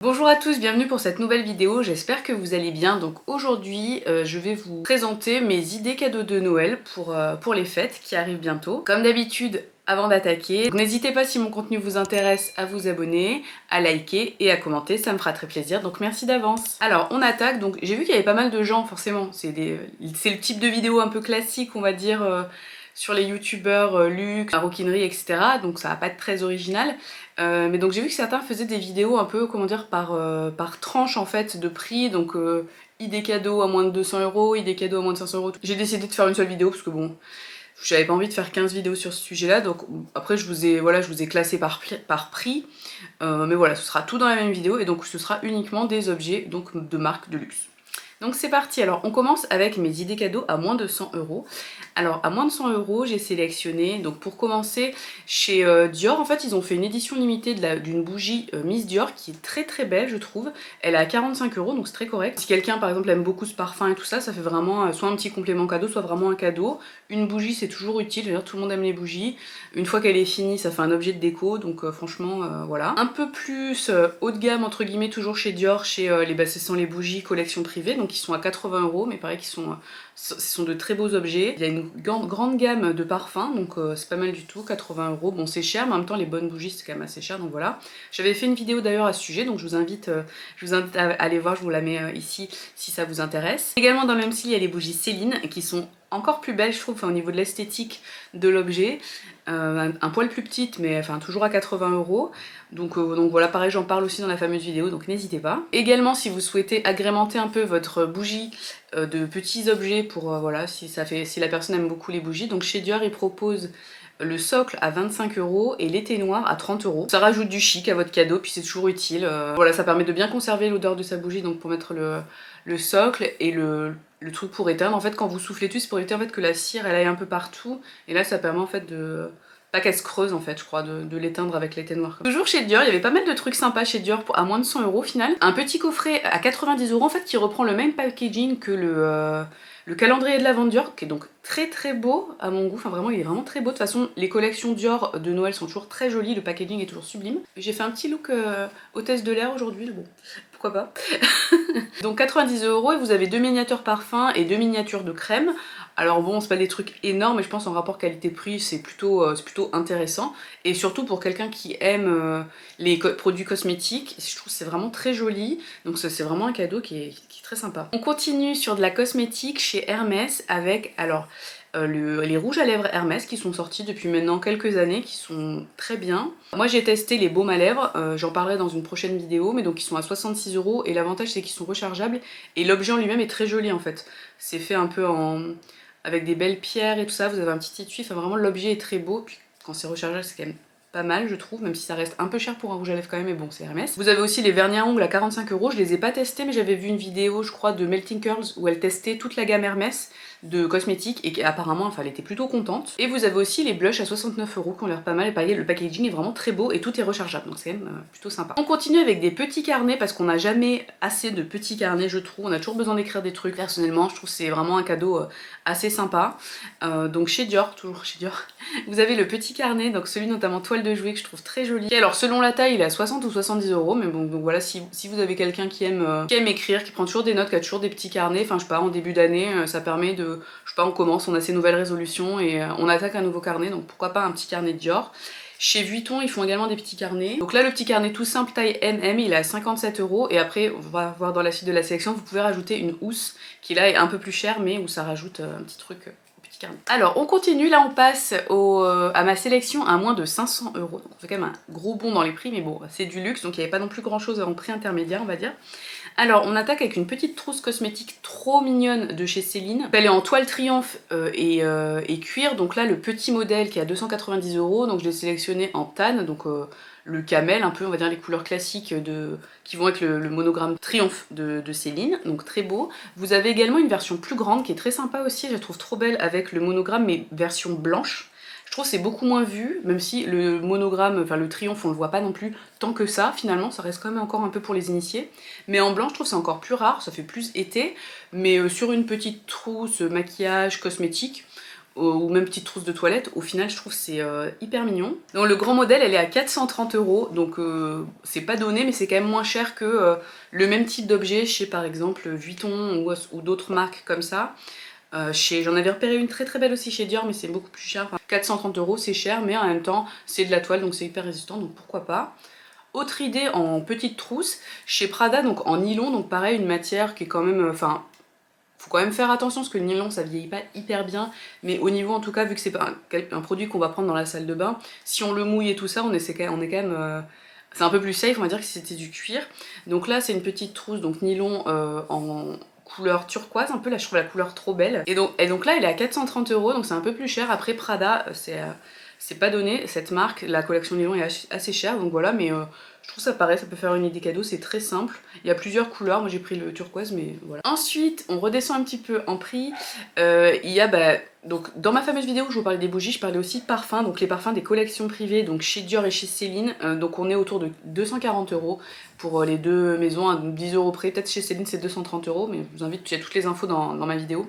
Bonjour à tous, bienvenue pour cette nouvelle vidéo, j'espère que vous allez bien. Donc aujourd'hui, je vais vous présenter mes idées cadeaux de Noël pour les fêtes qui arrivent bientôt. Comme d'habitude, avant d'attaquer, n'hésitez pas si mon contenu vous intéresse à vous abonner, à liker et à commenter, ça me fera très plaisir, donc merci d'avance. Alors on attaque, donc j'ai vu qu'il y avait pas mal de gens forcément, c'est le type de vidéo un peu classique on va dire sur les youtubeurs luxe, maroquinerie, etc. Donc ça va pas être très original. Mais donc j'ai vu que certains faisaient des vidéos un peu, comment dire, par tranche en fait de prix, donc idées cadeaux à moins de 200 €, idées cadeaux à moins de 500 €. J'ai décidé de faire une seule vidéo parce que bon, j'avais pas envie de faire 15 vidéos sur ce sujet-là, donc après je vous ai classé par prix, mais voilà, ce sera tout dans la même vidéo et donc ce sera uniquement des objets donc de marque de luxe. Donc c'est parti, alors on commence avec mes idées cadeaux à moins de 100 €. Alors à moins de 100 € j'ai sélectionné, donc pour commencer chez Dior, en fait ils ont fait une édition limitée d'une bougie Miss Dior qui est très très belle je trouve. Elle est à 45 €, donc c'est très correct. Si quelqu'un par exemple aime beaucoup ce parfum et tout ça, ça fait vraiment soit un petit complément cadeau, soit vraiment un cadeau. Une bougie c'est toujours utile, je veux dire tout le monde aime les bougies. Une fois qu'elle est finie ça fait un objet de déco, donc franchement voilà. Un peu plus haut de gamme entre guillemets, toujours chez Dior, chez ce sont les bougies collection privée, donc ils sont à 80 €, mais pareil qu'ils sont, ce sont de très beaux objets. Il y a une grande gamme de parfums, donc c'est pas mal du tout, 80 €. Bon c'est cher, mais en même temps les bonnes bougies c'est quand même assez cher, donc voilà. J'avais fait une vidéo d'ailleurs à ce sujet, donc je vous invite à aller voir, je vous la mets ici si ça vous intéresse. Également dans le même style il y a les bougies Céline, qui sont encore plus belles je trouve, enfin, au niveau de l'esthétique de l'objet. Un poil plus petite, mais enfin toujours à 80 €. Donc voilà, pareil j'en parle aussi dans la fameuse vidéo, donc n'hésitez pas. Également si vous souhaitez agrémenter un peu votre bougie de petits objets pour voilà, si la personne aime beaucoup les bougies, donc chez Dior ils proposent le socle à 25 € et l'été noir à 30 €. Ça rajoute du chic à votre cadeau, puis c'est toujours utile. Voilà, ça permet de bien conserver l'odeur de sa bougie, donc pour mettre le socle et le truc pour éteindre. En fait quand vous soufflez dessus, c'est pour éviter en fait que la cire elle aille un peu partout, et là ça permet en fait de pas qu'elle se creuse en fait, je crois, de l'éteindre avec l'été noir. Toujours chez Dior, il y avait pas mal de trucs sympas chez Dior à moins de 100 € au final. Un petit coffret à 90 € en fait qui reprend le même packaging que le calendrier de l'Avent Dior, qui est donc très très beau à mon goût, enfin vraiment il est vraiment très beau. De toute façon les collections Dior de Noël sont toujours très jolies, le packaging est toujours sublime. J'ai fait un petit look hôtesse de l'air aujourd'hui, bon, pourquoi pas. Donc 90 € et vous avez 2 miniatures parfums et 2 miniatures de crème. Alors bon, c'est pas des trucs énormes, mais je pense en rapport qualité-prix, c'est plutôt intéressant. Et surtout pour quelqu'un qui aime les produits cosmétiques, je trouve que c'est vraiment très joli. Donc c'est vraiment un cadeau qui est très sympa. On continue sur de la cosmétique chez Hermès avec, alors, les rouges à lèvres Hermès qui sont sortis depuis maintenant quelques années, qui sont très bien. Moi j'ai testé les baumes à lèvres, j'en parlerai dans une prochaine vidéo, mais donc ils sont à 66 € et l'avantage c'est qu'ils sont rechargeables et l'objet en lui-même est très joli en fait. C'est fait un peu avec des belles pierres et tout ça, vous avez un petit étui, enfin vraiment l'objet est très beau, puis quand c'est rechargeable c'est quand même pas mal je trouve, même si ça reste un peu cher pour un rouge à lèvres quand même, mais bon c'est Hermès. Vous avez aussi les vernis à ongles à 45 €, je les ai pas testés mais j'avais vu une vidéo je crois de Melting Curls où elle testait toute la gamme Hermès de cosmétiques et apparemment enfin, elle était plutôt contente. Et vous avez aussi les blushs à 69 € qui ont l'air pas mal, et pareil le packaging est vraiment très beau et tout est rechargeable, donc c'est quand même plutôt sympa. On continue avec des petits carnets parce qu'on n'a jamais assez de petits carnets je trouve, on a toujours besoin d'écrire des trucs. Personnellement je trouve que c'est vraiment un cadeau assez sympa. Donc chez Dior, toujours chez Dior, vous avez le petit carnet, donc celui notamment toile de jouet que je trouve très joli. Et alors selon la taille il est à 60 ou 70 €, mais bon donc voilà, si vous avez quelqu'un qui aime écrire, qui prend toujours des notes, qui a toujours des petits carnets, enfin je sais pas, en début d'année ça permet de, je sais pas, on commence, on a ses nouvelles résolutions et on attaque un nouveau carnet, donc pourquoi pas un petit carnet de Dior. Chez Vuitton, ils font également des petits carnets. Donc là, le petit carnet tout simple taille MM, il est à 57 € et après, on va voir dans la suite de la sélection, vous pouvez rajouter une housse qui là est un peu plus chère, mais où ça rajoute un petit truc au petit carnet. Alors, on continue, là on passe à ma sélection à moins de 500 €. Donc on fait quand même un gros bond dans les prix, mais bon, c'est du luxe, donc il n'y avait pas non plus grand chose en prix intermédiaire, on va dire. Alors on attaque avec une petite trousse cosmétique trop mignonne de chez Céline. Elle est en toile triomphe et cuir, donc là le petit modèle qui est à 290 €, donc je l'ai sélectionné en tan, donc le camel, un peu on va dire les couleurs classiques qui vont avec le monogramme triomphe de Céline, donc très beau. Vous avez également une version plus grande qui est très sympa aussi, je la trouve trop belle avec le monogramme mais version blanche. Je trouve que c'est beaucoup moins vu, même si le monogramme, enfin le triomphe, on le voit pas non plus tant que ça, finalement, ça reste quand même encore un peu pour les initiés. Mais en blanc, je trouve que c'est encore plus rare, ça fait plus été, mais sur une petite trousse maquillage, cosmétique, ou même petite trousse de toilette, au final je trouve c'est hyper mignon. Donc le grand modèle elle est à 430 €, donc c'est pas donné mais c'est quand même moins cher que le même type d'objet chez par exemple Vuitton ou d'autres marques comme ça. J'en avais repéré une très très belle aussi chez Dior mais c'est beaucoup plus cher, enfin, 430 € c'est cher mais en même temps c'est de la toile donc c'est hyper résistant donc pourquoi pas. Autre idée en petite trousse, chez Prada donc en nylon, donc pareil une matière qui est quand même, enfin faut quand même faire attention parce que le nylon ça vieillit pas hyper bien, mais au niveau en tout cas vu que c'est un produit qu'on va prendre dans la salle de bain, si on le mouille et tout ça on est quand même c'est un peu plus safe on va dire que si c'était du cuir. Donc là c'est une petite trousse donc nylon en couleur turquoise un peu, là je trouve la couleur trop belle. Et donc là elle est à 430 € donc c'est un peu plus cher. Après Prada c'est pas donné, cette marque, la collection nylon est assez chère donc voilà, mais je trouve ça pareil, ça peut faire une idée cadeau, c'est très simple. Il y a plusieurs couleurs, moi j'ai pris le turquoise mais voilà. Ensuite on redescend un petit peu en prix, il y a donc dans ma fameuse vidéo où je vous parlais des bougies, je parlais aussi de parfums, donc les parfums des collections privées, donc chez Dior et chez Céline, donc on est autour de 240 € pour les deux maisons, à 10 € près, peut-être chez Céline c'est 230 €, mais je vous invite, il y a toutes les infos dans ma vidéo.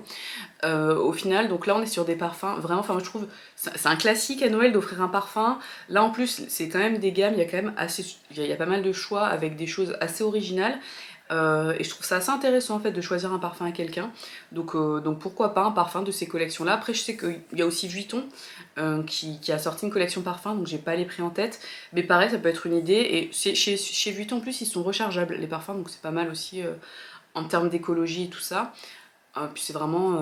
Au final, donc là on est sur des parfums, vraiment, enfin moi je trouve, c'est un classique à Noël d'offrir un parfum. Là en plus c'est quand même des gammes, il y a quand même il y a pas mal de choix avec des choses assez originales. Et je trouve ça assez intéressant en fait de choisir un parfum à quelqu'un. Donc pourquoi pas un parfum de ces collections là. Après je sais qu'il y a aussi Vuitton qui a sorti une collection parfum, donc j'ai pas les prix en tête. Mais pareil ça peut être une idée. Et chez Vuitton en plus ils sont rechargeables les parfums, donc c'est pas mal aussi en termes d'écologie et tout ça. Puis c'est vraiment...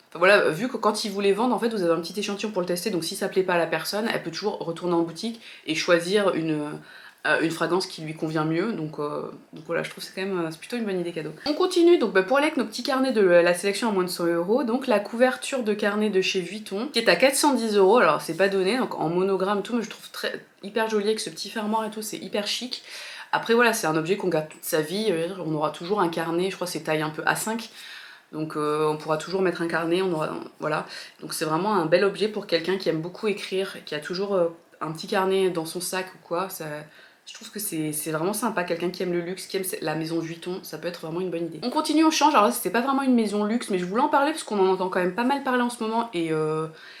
Enfin, voilà, vu que quand ils vous les vendent, en fait, vous avez un petit échantillon pour le tester, donc si ça plaît pas à la personne, elle peut toujours retourner en boutique et choisir une fragrance qui lui convient mieux. Donc voilà, je trouve que c'est quand même c'est plutôt une bonne idée cadeau. On continue donc pour aller avec nos petits carnets de la sélection à moins de 100 €, donc la couverture de carnet de chez Vuitton, qui est à 410 €, alors c'est pas donné, donc en monogramme et tout, mais je trouve hyper joli avec ce petit fermoir et tout, c'est hyper chic. Après voilà, c'est un objet qu'on garde toute sa vie, on aura toujours un carnet, je crois que c'est taille un peu A5. Donc on pourra toujours mettre un carnet, voilà. Donc c'est vraiment un bel objet pour quelqu'un qui aime beaucoup écrire, qui a toujours un petit carnet dans son sac ou quoi. Je trouve que c'est vraiment sympa, quelqu'un qui aime le luxe, qui aime la maison Vuitton, ça peut être vraiment une bonne idée. On continue, on change, alors là c'était pas vraiment une maison luxe, mais je voulais en parler parce qu'on en entend quand même pas mal parler en ce moment et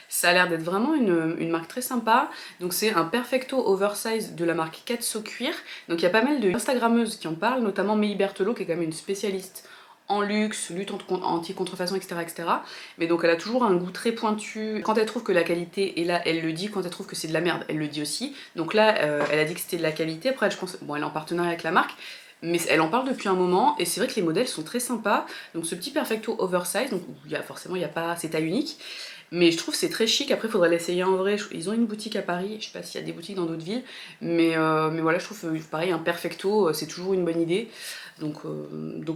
ça a l'air d'être vraiment une marque très sympa. Donc c'est un Perfecto Oversize de la marque Katso Cuir. Donc il y a pas mal d'instagrammeuses qui en parlent, notamment Mélie Berthelot qui est quand même une spécialiste en luxe, lutte anti-contrefaçon, etc. Mais donc elle a toujours un goût très pointu. Quand elle trouve que la qualité est là, elle le dit. Quand elle trouve que c'est de la merde, elle le dit aussi. Donc là, elle a dit que c'était de la qualité. Après, je pense, bon, elle est en partenariat avec la marque, mais elle en parle depuis un moment. Et c'est vrai que les modèles sont très sympas. Donc ce petit Perfecto Oversize, donc forcément, il n'y a pas, c'est taille unique. Mais je trouve c'est très chic, après il faudrait l'essayer en vrai. Ils ont une boutique à Paris, je sais pas s'il y a des boutiques dans d'autres villes, mais voilà, je trouve pareil, un perfecto, c'est toujours une bonne idée. Donc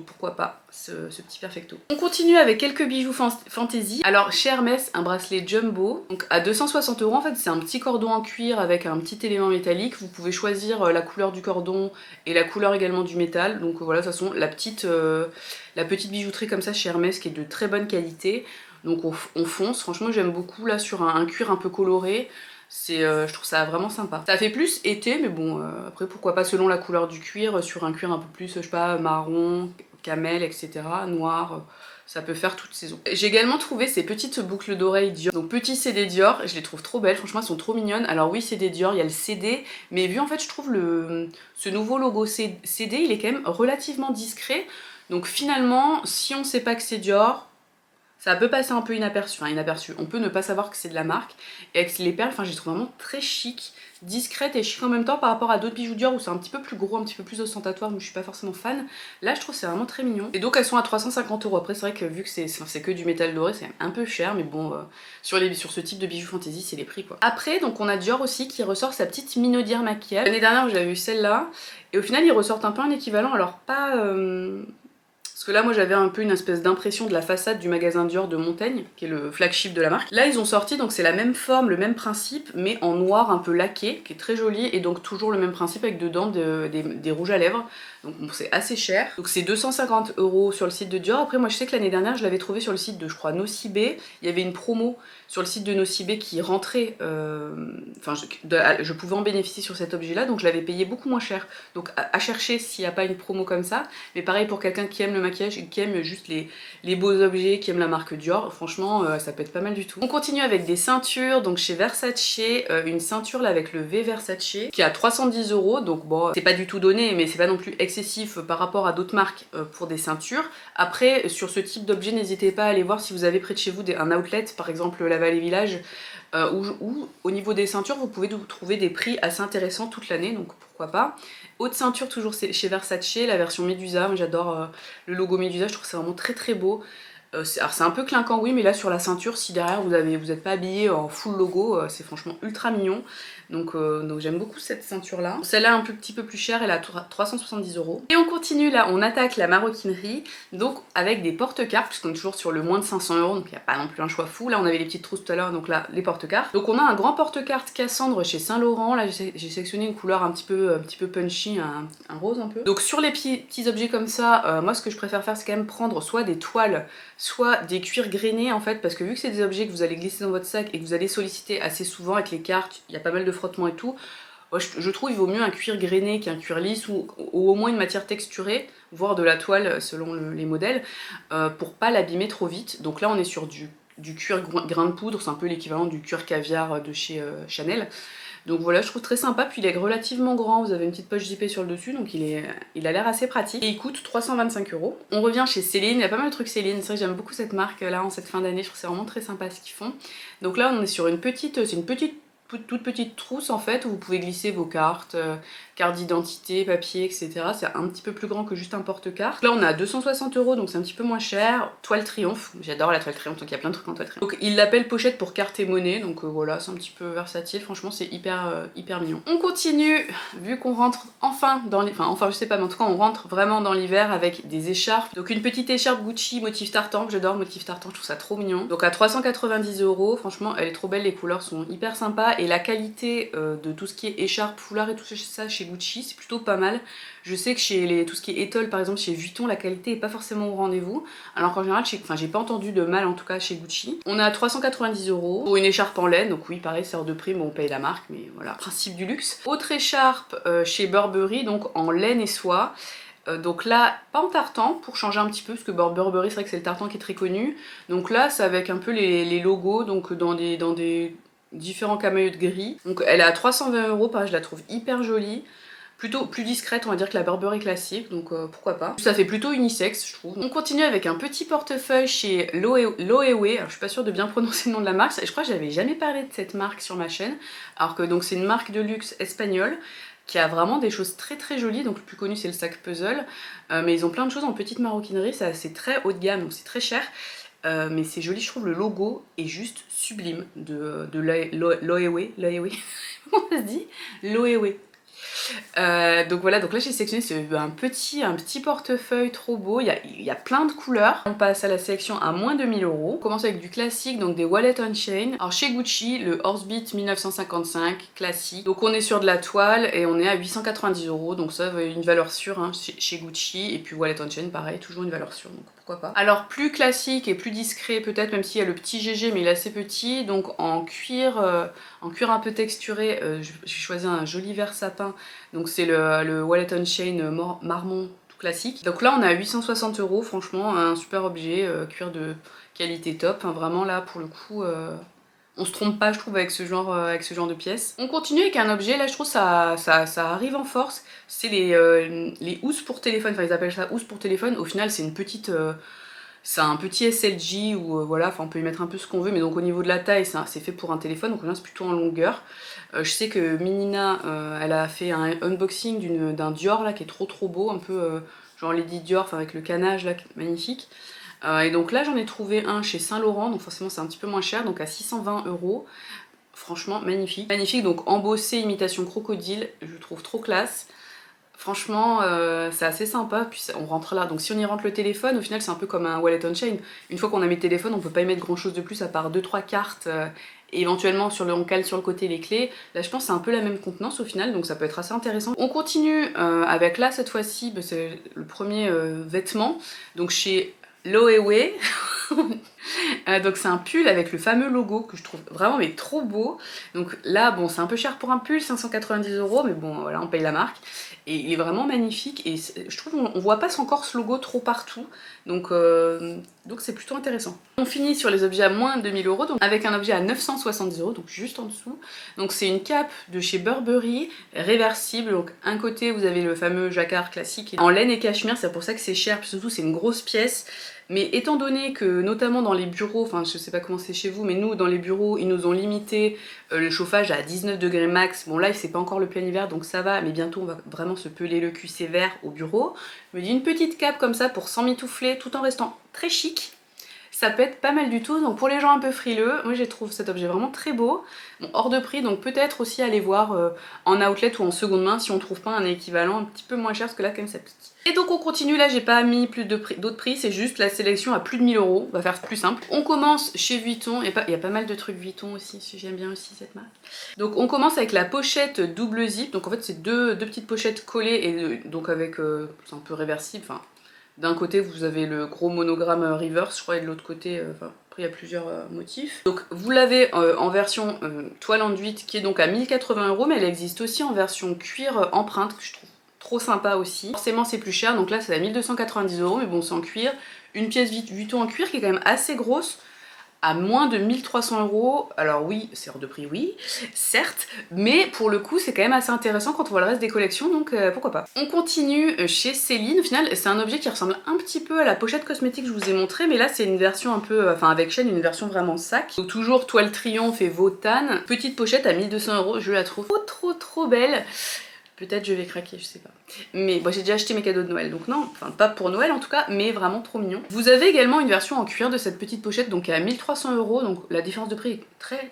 pourquoi pas ce petit perfecto. On continue avec quelques bijoux fantasy. Alors chez Hermès, un bracelet jumbo, donc à 260 € en fait, c'est un petit cordon en cuir avec un petit élément métallique. Vous pouvez choisir la couleur du cordon et la couleur également du métal. Donc voilà, de toute façon, la petite bijouterie comme ça chez Hermès qui est de très bonne qualité. Donc on fonce, franchement j'aime beaucoup là sur un cuir un peu coloré, je trouve ça vraiment sympa. Ça fait plus été mais bon après pourquoi pas selon la couleur du cuir, sur un cuir un peu plus je sais pas marron, camel etc, noir, ça peut faire toute saison. J'ai également trouvé ces petites boucles d'oreilles Dior, donc petits CD Dior, je les trouve trop belles, franchement elles sont trop mignonnes. Alors oui CD Dior, il y a le CD, mais vu en fait je trouve ce nouveau logo CD il est quand même relativement discret, donc finalement si on sait pas que c'est Dior, ça peut passer un peu inaperçu, on peut ne pas savoir que c'est de la marque. Et avec les perles, j'ai trouvé vraiment très chic, discrète et chic en même temps par rapport à d'autres bijoux Dior où c'est un petit peu plus gros, un petit peu plus ostentatoire, mais je suis pas forcément fan. Là je trouve c'est vraiment très mignon. Et donc elles sont à 350 €. Après c'est vrai que vu que c'est que du métal doré, c'est un peu cher, mais bon, sur ce type de bijoux fantasy, c'est les prix quoi. Après, donc on a Dior aussi qui ressort sa petite minaudière maquillage. L'année dernière j'avais eu celle-là, et au final ils ressortent un peu un équivalent, alors pas... Parce que là, moi, j'avais un peu une espèce d'impression de la façade du magasin Dior de Montaigne, qui est le flagship de la marque. Là, ils ont sorti, donc c'est la même forme, le même principe, mais en noir un peu laqué, qui est très joli, et donc toujours le même principe avec dedans des rouges à lèvres. Donc bon, c'est assez cher. Donc c'est 250 € sur le site de Dior. Après, moi, je sais que l'année dernière, je l'avais trouvé sur le site de, je crois, Nocibé. Il y avait une promo sur le site de Nocibé qui rentrait... Enfin, je pouvais en bénéficier sur cet objet-là, donc je l'avais payé beaucoup moins cher. Donc à chercher s'il n'y a pas une promo comme ça. Mais pareil, pour quelqu'un qui aime le maquillage et qui aiment juste les beaux objets, qui aiment la marque Dior, franchement ça peut être pas mal du tout. On continue avec des ceintures, donc chez Versace, une ceinture là avec le V Versace qui est à 310 €, donc bon c'est pas du tout donné mais c'est pas non plus excessif par rapport à d'autres marques pour des ceintures. Après sur ce type d'objet n'hésitez pas à aller voir si vous avez près de chez vous un outlet, par exemple la Vallée Village, où au niveau des ceintures vous pouvez trouver des prix assez intéressants toute l'année, donc pourquoi pas. Haute ceinture toujours chez Versace, la version Medusa, j'adore le logo Medusa, je trouve que c'est vraiment très très beau. Alors c'est un peu clinquant oui, mais là sur la ceinture, si derrière vous n'êtes pas habillé en full logo, c'est franchement ultra mignon. Donc j'aime beaucoup cette ceinture là. Celle-là un petit peu plus chère, elle est à 370 €. Et on continue là, on attaque la maroquinerie, donc avec des porte-cartes, puisqu'on est toujours sur le moins de 500 €, donc il n'y a pas non plus un choix fou. Là on avait les petites trousses tout à l'heure, donc là les porte-cartes. Donc on a un grand porte-cartes Cassandre chez Saint Laurent, là j'ai sélectionné une couleur un petit peu punchy, un rose un peu. Donc sur les petits objets comme ça, moi ce que je préfère faire c'est quand même prendre soit des toiles, soit des cuirs grainés en fait, parce que vu que c'est des objets que vous allez glisser dans votre sac et que vous allez solliciter assez souvent avec les cartes, il y a pas mal de frottement et tout, je trouve qu'il vaut mieux un cuir grainé qu'un cuir lisse ou au moins une matière texturée, voire de la toile selon les modèles, pour pas l'abîmer trop vite. Donc là on est sur du cuir grain de poudre, c'est un peu l'équivalent du cuir caviar de chez Chanel. Donc voilà, je trouve très sympa, puis il est relativement grand, vous avez une petite poche zippée sur le dessus, donc il a l'air assez pratique. Et il coûte 325 €. On revient chez Céline, il y a pas mal de trucs Céline, c'est vrai que j'aime beaucoup cette marque là en cette fin d'année, je trouve que c'est vraiment très sympa ce qu'ils font. Donc là on est sur toute petite trousse en fait, où vous pouvez glisser vos cartes, carte d'identité, papier, etc. C'est un petit peu plus grand que juste un porte-carte. Là on est à 260 €, donc c'est un petit peu moins cher. Toile Triomphe, j'adore la toile Triomphe, donc il y a plein de trucs en toile Triomphe. Donc ils l'appellent pochette pour carte et monnaie, donc voilà, c'est un petit peu versatile, franchement c'est hyper mignon. On continue, vu qu'on rentre enfin dans les... Enfin je sais pas, mais en tout cas on rentre vraiment dans l'hiver avec des écharpes. Donc une petite écharpe Gucci motif tartan, que j'adore, motif tartan, je trouve ça trop mignon. Donc à 390 €, franchement elle est trop belle, les couleurs sont hyper sympas. Et la qualité de tout ce qui est écharpe, foulard et tout ça chez Gucci, c'est plutôt pas mal. Je sais que chez tout ce qui est étole, par exemple chez Vuitton, la qualité est pas forcément au rendez-vous. Alors qu'en général, j'ai pas entendu de mal en tout cas chez Gucci. On est à 390 € pour une écharpe en laine, donc oui, pareil, c'est hors de prix, bon, on paye la marque, mais voilà, principe du luxe. Autre écharpe chez Burberry, donc en laine et soie. Donc là, pas en tartan, pour changer un petit peu, parce que Burberry, c'est vrai que c'est le tartan qui est très connu. Donc là, c'est avec un peu les logos, donc dans des différents camaillots de gris. Donc elle est à 320 €, pareil, je la trouve hyper jolie. Plutôt plus discrète on va dire que la Burberry classique, donc pourquoi pas. Ça fait plutôt unisexe je trouve. On continue avec un petit portefeuille chez Loewe, alors je suis pas sûre de bien prononcer le nom de la marque, je crois que j'avais jamais parlé de cette marque sur ma chaîne, alors que donc c'est une marque de luxe espagnole qui a vraiment des choses très très jolies, donc le plus connu c'est le sac puzzle, mais ils ont plein de choses en petite maroquinerie, c'est très haut de gamme, donc c'est très cher. Mais c'est joli, je trouve le logo est juste sublime de Loewe, comment ça se dit, Loewe. Donc voilà, donc là j'ai sélectionné un petit portefeuille trop beau, il y a plein de couleurs. On passe à la sélection à moins de 1000 €. On commence avec du classique, donc des wallets on chain. Alors chez Gucci, le Horsebit 1955, classique. Donc on est sur de la toile et on est à 890 €, donc ça une valeur sûre hein, chez Gucci. Et puis wallet on chain, pareil, toujours une valeur sûre, donc pourquoi pas. Alors plus classique et plus discret peut-être, même s'il y a le petit GG mais il est assez petit, donc en cuir un peu texturé, j'ai choisi un joli vert sapin. Donc c'est le wallet on chain marmon tout classique. Donc là on est à 860 €, franchement un super objet, cuir de qualité top, hein, vraiment là pour le coup on se trompe pas je trouve avec ce genre de pièces. On continue avec un objet, là je trouve ça arrive en force, c'est les housses pour téléphone, enfin ils appellent ça housses pour téléphone, au final c'est une petite... c'est un petit SLG où voilà, enfin on peut y mettre un peu ce qu'on veut, mais donc au niveau de la taille c'est fait pour un téléphone, donc c'est plutôt en longueur. Je sais que Minina elle a fait un unboxing d'un Dior là qui est trop beau, un peu genre Lady Dior, enfin avec le canage là qui est magnifique. Et donc là j'en ai trouvé un chez Saint Laurent, donc forcément c'est un petit peu moins cher, donc à 620 €. Franchement magnifique. Magnifique, donc embossé imitation crocodile, je trouve trop classe. Franchement, c'est assez sympa, puis on rentre là. Donc si on y rentre le téléphone, au final c'est un peu comme un wallet on chain. Une fois qu'on a mis le téléphone, on peut pas y mettre grand chose de plus à part 2-3 cartes, et éventuellement on cale sur le côté les clés. Là je pense que c'est un peu la même contenance au final, donc ça peut être assez intéressant. On continue avec là cette fois-ci, c'est le premier vêtement, donc chez Loewe. Donc c'est un pull avec le fameux logo que je trouve vraiment mais trop beau. Donc là bon c'est un peu cher pour un pull, 590 €, mais bon voilà on paye la marque. Et il est vraiment magnifique et je trouve on voit pas encore ce logo trop partout. Donc c'est plutôt intéressant. On finit sur les objets à moins de 1000 €, donc avec un objet à 970 €, donc juste en dessous. Donc c'est une cape de chez Burberry, réversible. Donc un côté vous avez le fameux jacquard classique en laine et cachemire, c'est pour ça que c'est cher, puis surtout c'est une grosse pièce. Mais étant donné que notamment dans les bureaux, enfin je sais pas comment c'est chez vous, mais nous dans les bureaux ils nous ont limité le chauffage à 19 degrés max. Bon là c'est pas encore le plein hiver donc ça va, mais bientôt on va vraiment se peler le cul sévère au bureau. Je me dis une petite cape comme ça pour s'emmitoufler tout en restant très chic. Ça peut être pas mal du tout, donc pour les gens un peu frileux, moi je trouve cet objet vraiment très beau, bon, hors de prix, donc peut-être aussi aller voir en outlet ou en seconde main si on trouve pas un équivalent un petit peu moins cher, parce que là quand même ça pique. Et donc on continue, là j'ai pas mis plus d'autres prix, c'est juste la sélection à plus de 1000 €, on va faire plus simple. On commence chez Vuitton, et il y a pas mal de trucs Vuitton aussi, j'aime bien aussi cette marque. Donc on commence avec la pochette double zip, donc en fait c'est deux petites pochettes collées, et donc avec, c'est un peu réversible, enfin... D'un côté vous avez le gros monogramme reverse je crois et de l'autre côté, après il y a plusieurs motifs. Donc vous l'avez en version toile enduite qui est donc à 1080 €, mais elle existe aussi en version cuir empreinte que je trouve trop sympa aussi. Forcément c'est plus cher, donc là c'est à 1290 €, mais bon c'est en cuir. Une pièce Vuitton en cuir qui est quand même assez grosse, à moins de 1300 €. Alors oui, c'est hors de prix, oui, certes, mais pour le coup c'est quand même assez intéressant quand on voit le reste des collections, donc pourquoi pas. On continue chez Céline. Au final c'est un objet qui ressemble un petit peu à la pochette cosmétique que je vous ai montré, mais là c'est une version un peu, enfin avec chaîne, une version vraiment sac. Donc toujours toile triomphe et Votane. Petite pochette à 1200 €, je la trouve trop belle. Peut-être je vais craquer, je sais pas. Mais bon, j'ai déjà acheté mes cadeaux de Noël, donc non, enfin pas pour Noël en tout cas, mais vraiment trop mignon. Vous avez également une version en cuir de cette petite pochette, donc à 1300 €, donc la différence de prix est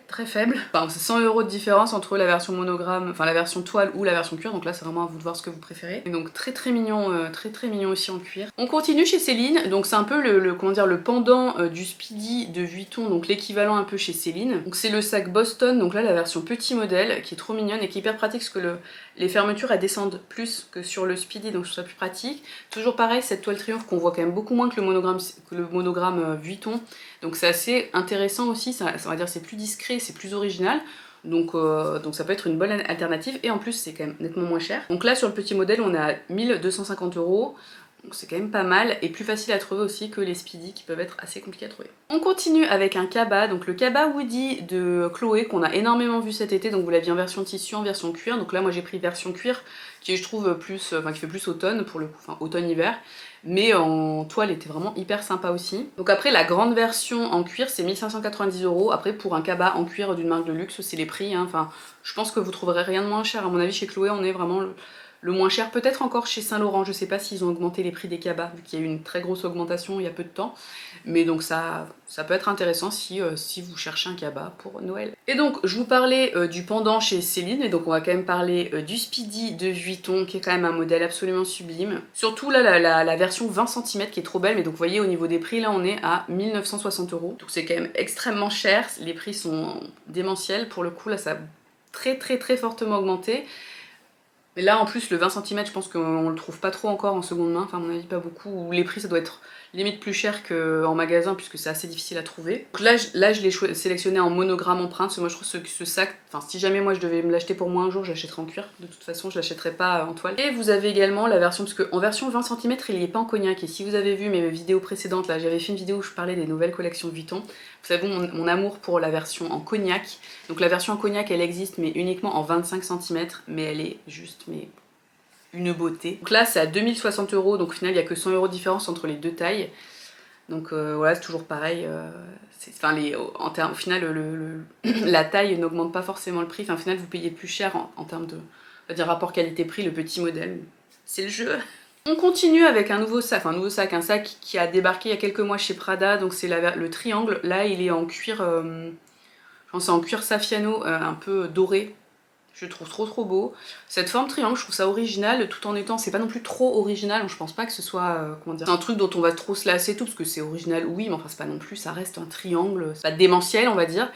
très faible. Enfin, c'est 100 € de différence entre la version monogramme, enfin la version toile ou la version cuir, donc là c'est vraiment à vous de voir ce que vous préférez. Et donc très mignon, très mignon aussi en cuir. On continue chez Céline, donc c'est un peu comment dire, le pendant du Speedy de Vuitton, donc l'équivalent un peu chez Céline. Donc c'est le sac Boston, donc là la version petit modèle, qui est trop mignonne et qui est hyper pratique parce que les fermetures elles descendent plus que sur le Speedy, donc je trouve ça plus pratique. Toujours pareil, cette toile triomphe qu'on voit quand même beaucoup moins que le monogramme Vuitton, donc c'est assez intéressant aussi, ça va dire c'est plus discret, c'est plus original. Donc ça peut être une bonne alternative et en plus c'est quand même nettement moins cher. Donc là sur le petit modèle on est à 1250 €. Donc c'est quand même pas mal et plus facile à trouver aussi que les Speedy qui peuvent être assez compliqués à trouver. On continue avec un cabas, donc le cabas Woody de Chloé qu'on a énormément vu cet été, donc vous l'aviez en version tissu, en version cuir, donc là moi j'ai pris version cuir qui je trouve plus, qui fait plus automne pour le coup, enfin automne-hiver, mais en toile était vraiment hyper sympa aussi. Donc après la grande version en cuir c'est 1590 €, après pour un cabas en cuir d'une marque de luxe c'est les prix, hein. Enfin je pense que vous trouverez rien de moins cher, à mon avis chez Chloé on est vraiment le moins cher, peut-être encore chez Saint Laurent, je sais pas s'ils ont augmenté les prix des cabas, vu qu'il y a eu une très grosse augmentation il y a peu de temps, mais donc ça peut être intéressant si vous cherchez un cabas pour Noël. Et donc je vous parlais du pendant chez Céline, et donc on va quand même parler du Speedy de Vuitton, qui est quand même un modèle absolument sublime. Surtout là la version 20 cm qui est trop belle, mais donc vous voyez au niveau des prix là on est à 1960 €, donc c'est quand même extrêmement cher, les prix sont démentiels, pour le coup là ça a très fortement augmenté. Mais là en plus le 20 cm je pense qu'on le trouve pas trop encore en seconde main, enfin à mon avis pas beaucoup, ou les prix ça doit être limite plus cher qu'en magasin puisque c'est assez difficile à trouver. Donc là je l'ai sélectionné en monogramme empreinte, parce que moi je trouve ce sac, enfin si jamais moi je devais me l'acheter pour moi un jour, je l'achèterais en cuir, de toute façon je l'achèterais pas en toile. Et vous avez également la version, parce qu'en version 20 cm il n'y est pas en cognac, et si vous avez vu mes vidéos précédentes, là j'avais fait une vidéo où je parlais des nouvelles collections Vuitton, vous savez mon amour pour la version en cognac. Donc la version en cognac elle existe mais uniquement en 25 cm, mais elle est juste une beauté. Donc là c'est à 2060 €, donc au final il n'y a que 100 € de différence entre les deux tailles. Donc voilà, c'est toujours pareil. Au final la taille n'augmente pas forcément le prix. Enfin, au final vous payez plus cher en termes de rapport qualité-prix, le petit modèle. C'est le jeu. On continue avec un sac qui a débarqué il y a quelques mois chez Prada, donc c'est le triangle. Là il est en cuir, je pense c'est en cuir Saffiano, un peu doré. Je le trouve trop beau. Cette forme triangle, je trouve ça original, tout en étant, c'est pas non plus trop original, je pense pas que ce soit, comment dire, un truc dont on va trop se lasser tout, parce que c'est original, oui, mais enfin c'est pas non plus, ça reste un triangle, c'est pas démentiel on va dire.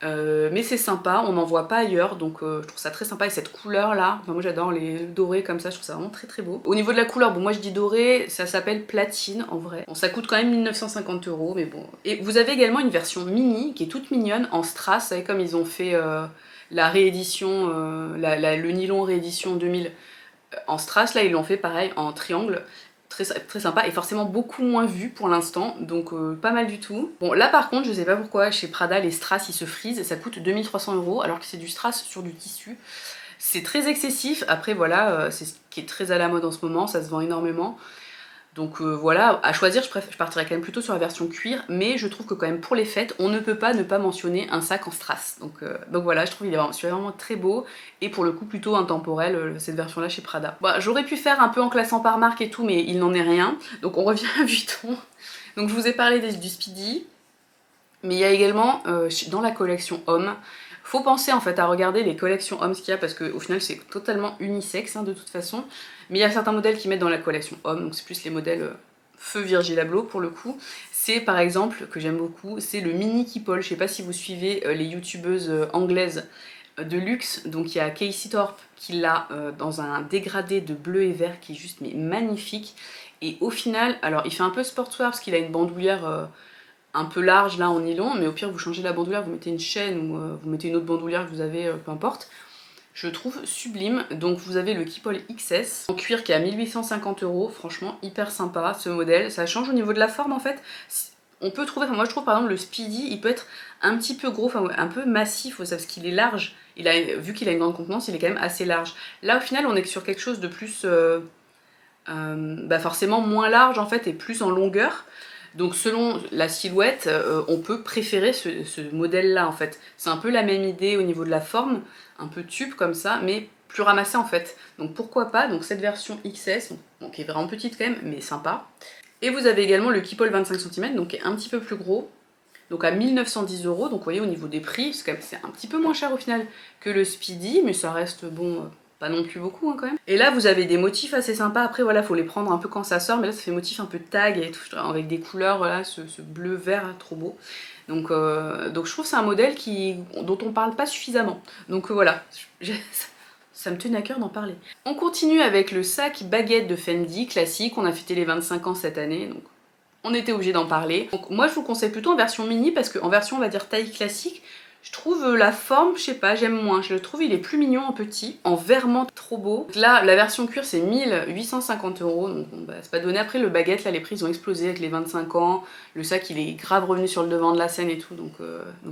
mais c'est sympa, on n'en voit pas ailleurs, donc je trouve ça très sympa. Et cette couleur là, enfin, moi j'adore les dorés comme ça, je trouve ça vraiment très très beau. Au niveau de la couleur, bon moi je dis doré, ça s'appelle platine en vrai. Bon ça coûte quand même 1950 €, mais bon. Et vous avez également une version mini qui est toute mignonne en strass, vous savez comme ils ont fait la réédition, le nylon réédition 2000 en strass, là ils l'ont fait pareil en triangle. Très sympa et forcément beaucoup moins vu pour l'instant, donc pas mal du tout. Bon là par contre je sais pas pourquoi chez Prada les strass ils se frisent, ça coûte 2300 € alors que c'est du strass sur du tissu. C'est très excessif, après voilà, c'est ce qui est très à la mode en ce moment, ça se vend énormément. Donc voilà, à choisir, je partirais quand même plutôt sur la version cuir, mais je trouve que quand même pour les fêtes, on ne peut pas ne pas mentionner un sac en strass. Donc voilà, je trouve qu'il est vraiment très beau, et pour le coup plutôt intemporel, cette version-là chez Prada. Bon, j'aurais pu faire un peu en classant par marque et tout, mais il n'en est rien. Donc on revient à Vuitton. Donc je vous ai parlé du Speedy, mais il y a également, dans la collection homme, faut penser en fait à regarder les collections hommes qu'il y a parce qu'au final c'est totalement unisexe hein, de toute façon. Mais il y a certains modèles qui mettent dans la collection homme, donc c'est plus les modèles feu Virgil Abloh pour le coup. C'est par exemple, que j'aime beaucoup, c'est le mini Keepall. Je sais pas si vous suivez les youtubeuses anglaises de luxe. Donc il y a Casey Thorpe qui l'a dans un dégradé de bleu et vert qui est juste mais magnifique. Et au final, alors il fait un peu sportswear parce qu'il a une bandoulière un peu large là en nylon, mais au pire vous changez la bandoulière, vous mettez une chaîne ou vous mettez une autre bandoulière que vous avez, peu importe. Je trouve sublime. Donc vous avez le Keepall XS en cuir qui est à 1850 €, franchement hyper sympa ce modèle. Ça change au niveau de la forme en fait. On peut trouver, enfin moi je trouve par exemple le Speedy, il peut être un petit peu gros, enfin un peu massif, parce qu'il est large. Vu qu'il a une grande contenance, il est quand même assez large. Là au final on est sur quelque chose de plus, forcément moins large en fait et plus en longueur. Donc selon la silhouette, on peut préférer ce modèle-là en fait. C'est un peu la même idée au niveau de la forme, un peu tube comme ça, mais plus ramassé en fait. Donc pourquoi pas, donc cette version XS, donc, qui est vraiment petite quand même, mais sympa. Et vous avez également le Keepall 25 cm, donc qui est un petit peu plus gros, donc à 1910 €, donc vous voyez au niveau des prix, c'est un petit peu moins cher au final que le Speedy, mais ça reste bon... pas non plus beaucoup hein, quand même. Et là vous avez des motifs assez sympas, après voilà faut les prendre un peu quand ça sort, mais là ça fait motif un peu tag et tout, avec des couleurs, voilà, ce bleu vert trop beau. Donc je trouve que c'est un modèle dont on parle pas suffisamment. Donc voilà, ça me tenait à cœur d'en parler. On continue avec le sac baguette de Fendi, classique, on a fêté les 25 ans cette année, donc on était obligé d'en parler. Donc moi je vous conseille plutôt en version mini, parce qu'en version on va dire taille classique, je trouve la forme, je sais pas, j'aime moins. Je le trouve, il est plus mignon en petit, en verment trop beau. Donc là, la version cuir, c'est 1850 €, donc bon, c'est pas donné. Après, le baguette, là, les prix, ils ont explosé avec les 25 ans. Le sac, il est grave revenu sur le devant de la scène et tout, donc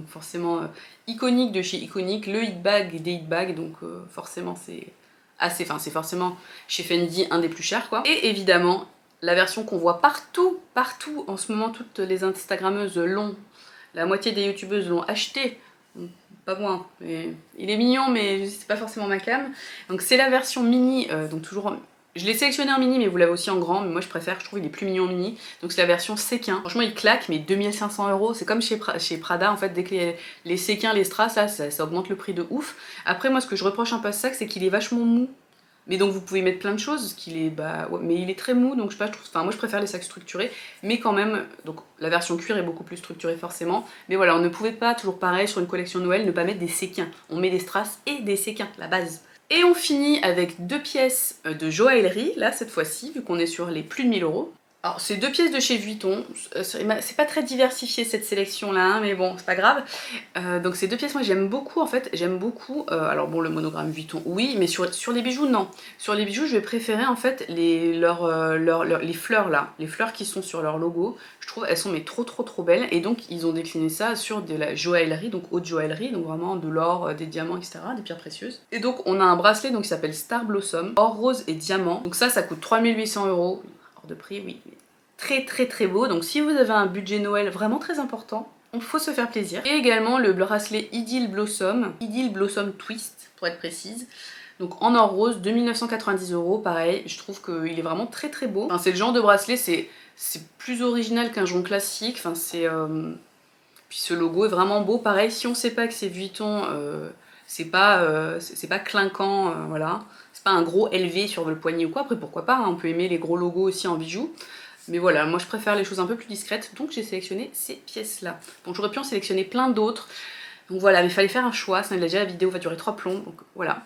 forcément iconique de chez Iconic, le hit bag des hit bags, donc forcément, c'est forcément chez Fendi un des plus chers, quoi. Et évidemment, la version qu'on voit partout en ce moment, toutes les Instagrammeuses l'ont, la moitié des youtubeuses l'ont acheté. Pas moi, mais il est mignon mais c'est pas forcément ma cam. Donc c'est la version mini, donc toujours... Je l'ai sélectionné en mini mais vous l'avez aussi en grand, mais moi je préfère, je trouve il est plus mignon en mini. Donc c'est la version séquin. Franchement il claque, mais 2500 €, c'est comme chez Prada en fait, dès que les séquins, les strass, là, ça augmente le prix de ouf. Après moi ce que je reproche un peu à ce sac, c'est qu'il est vachement mou. Mais donc vous pouvez mettre plein de choses, mais il est très mou, donc je sais pas, moi je préfère les sacs structurés, mais quand même, donc la version cuir est beaucoup plus structurée forcément, mais voilà, on ne pouvait pas, toujours pareil, sur une collection Noël, ne pas mettre des séquins. On met des strass et des séquins, la base. Et on finit avec deux pièces de joaillerie, là cette fois-ci, vu qu'on est sur les plus de 1000 €. Alors c'est deux pièces de chez Vuitton, c'est pas très diversifié cette sélection là, hein, mais bon c'est pas grave. Donc ces deux pièces moi j'aime beaucoup en fait, alors bon le monogramme Vuitton oui, mais sur les bijoux non. Sur les bijoux je vais préférer en fait les fleurs là, les fleurs qui sont sur leur logo, je trouve elles sont mais trop belles, et donc ils ont décliné ça sur de la joaillerie, donc haute joaillerie, donc vraiment de l'or, des diamants etc, des pierres précieuses. Et donc on a un bracelet donc qui s'appelle Star Blossom, or rose et diamant, donc ça coûte 3800 €. De prix, oui, très beau. Donc si vous avez un budget Noël vraiment très important, il faut se faire plaisir. Et également le bracelet Idyll Blossom Twist pour être précise, donc en or rose, 2990 €, pareil, je trouve qu'il est vraiment très beau. Enfin, c'est le genre de bracelet, c'est plus original qu'un jonc classique, enfin puis ce logo est vraiment beau, pareil, si on sait pas que c'est Vuitton, c'est pas clinquant, voilà. C'est pas un gros LV sur le poignet ou quoi, après pourquoi pas, hein, on peut aimer les gros logos aussi en bijoux. Mais voilà, moi je préfère les choses un peu plus discrètes, donc j'ai sélectionné ces pièces-là. Bon, j'aurais pu en sélectionner plein d'autres, Donc voilà, mais il fallait faire un choix, sinon déjà la vidéo va durer 3 plombs, donc voilà.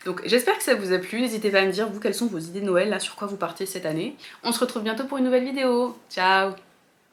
Donc j'espère que ça vous a plu, n'hésitez pas à me dire vous quelles sont vos idées de Noël, là sur quoi vous partez cette année. On se retrouve bientôt pour une nouvelle vidéo, ciao!